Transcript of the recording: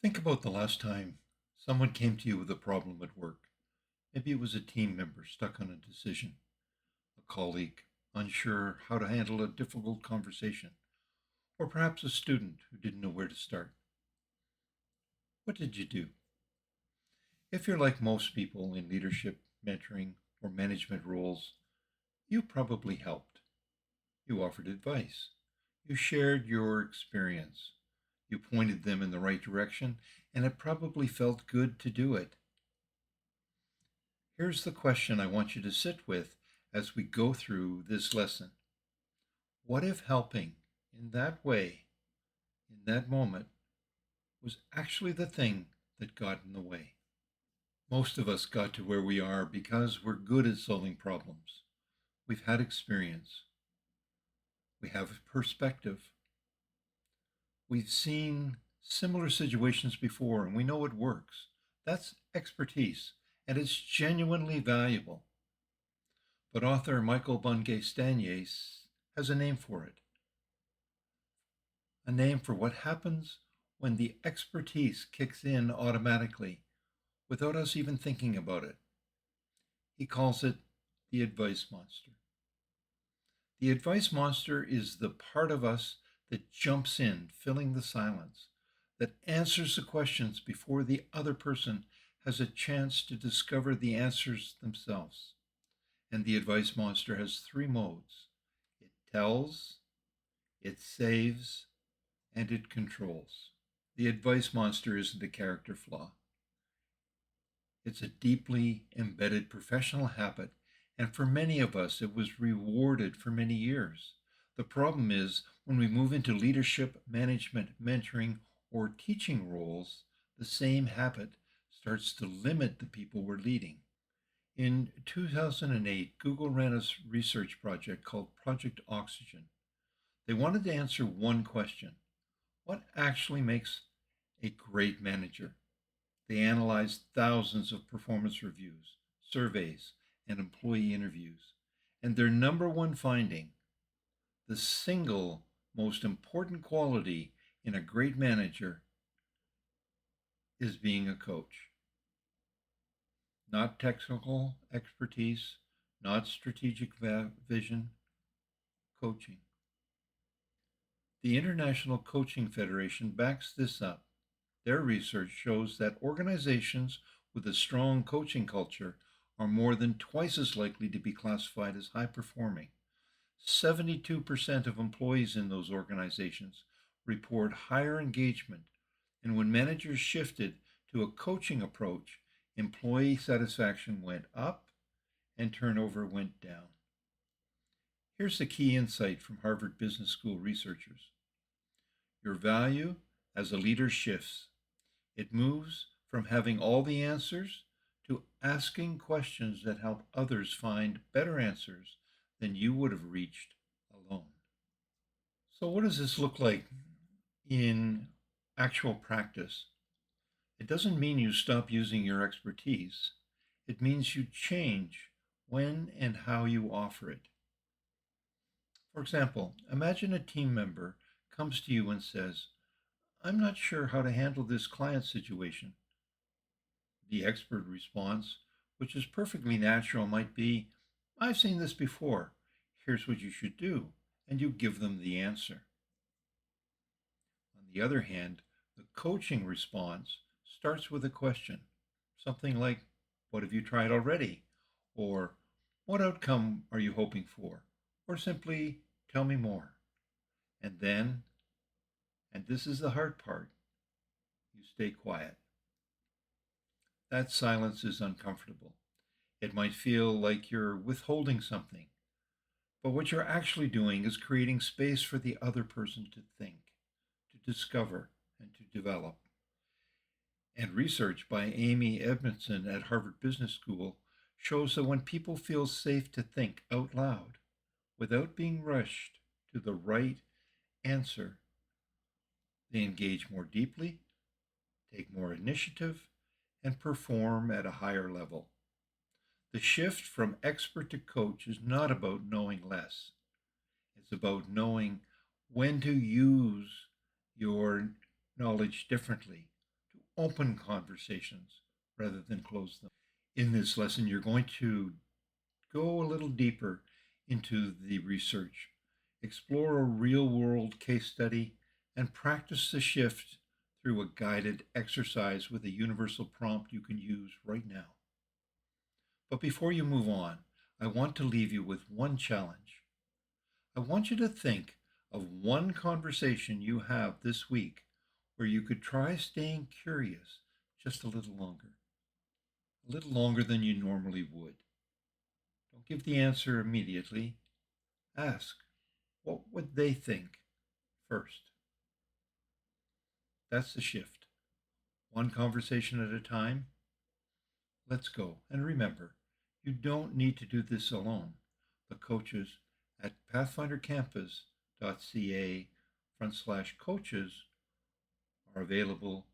Think about the last time someone came to you with a problem at work. Maybe it was a team member stuck on a decision, a colleague unsure how to handle a difficult conversation, or perhaps a student who didn't know where to start. What did you do? If you're like most people in leadership, mentoring, or management roles, you probably helped. You offered advice. You shared your experience. You pointed them in the right direction, and it probably felt good to do it. Here's the question I want you to sit with as we go through this lesson. What if helping in that way, in that moment, was actually the thing that got in the way? Most of us got to where we are because we're good at solving problems. We've had experience. We have perspective. We've seen similar situations before and we know it works. That's expertise and it's genuinely valuable. But author Michael Bungay Stanier has a name for it, a name for what happens when the expertise kicks in automatically without us even thinking about it. He calls it the advice monster. The advice monster is the part of us that jumps in, filling the silence, that answers the questions before the other person has a chance to discover the answers themselves. And the advice monster has three modes: it tells, it saves, and it controls. The advice monster isn't a character flaw. It's a deeply embedded professional habit, and for many of us, it was rewarded for many years. The problem is when we move into leadership, management, mentoring, or teaching roles, the same habit starts to limit the people we're leading. In 2008, Google ran a research project called Project Oxygen. They wanted to answer one question: what actually makes a great manager? They analyzed thousands of performance reviews, surveys, and employee interviews. And their number one finding: the single most important quality in a great manager is being a coach. Not technical expertise, not strategic vision, coaching. The International Coaching Federation backs this up. Their research shows that organizations with a strong coaching culture are more than twice as likely to be classified as high performing. 72% of employees in those organizations report higher engagement, and when managers shifted to a coaching approach, employee satisfaction went up and turnover went down. Here's the key insight from Harvard Business School researchers: your value as a leader shifts. It moves from having all the answers to asking questions that help others find better answers than you would have reached alone. So, what does this look like in actual practice? It doesn't mean you stop using your expertise, it means you change when and how you offer it. For example, imagine a team member comes to you and says, "I'm not sure how to handle this client situation." The expert response, which is perfectly natural, might be, "I've seen this before. Here's what you should do." And you give them the answer. On the other hand, the coaching response starts with a question, something like, "What have you tried already?" Or, "What outcome are you hoping for?" Or simply, "Tell me more." And then, and this is the hard part, you stay quiet. That silence is uncomfortable. It might feel like you're withholding something, but what you're actually doing is creating space for the other person to think, to discover, and to develop. And research by Amy Edmondson at Harvard Business School shows that when people feel safe to think out loud without being rushed to the right answer, they engage more deeply, take more initiative, and perform at a higher level. The shift from expert to coach is not about knowing less. It's about knowing when to use your knowledge differently open conversations rather than close them. In this lesson, you're going to go a little deeper into the research, explore a real world case study, and practice the shift through a guided exercise with a universal prompt you can use right now. But before you move on, I want to leave you with one challenge. I want you to think of one conversation you have this week where you could try staying curious just a little longer than you normally would. Don't give the answer immediately. Ask, what would they think first? That's the shift. One conversation at a time. Let's go. And remember, you don't need to do this alone. The coaches at pathfindercampus.ca/coaches are available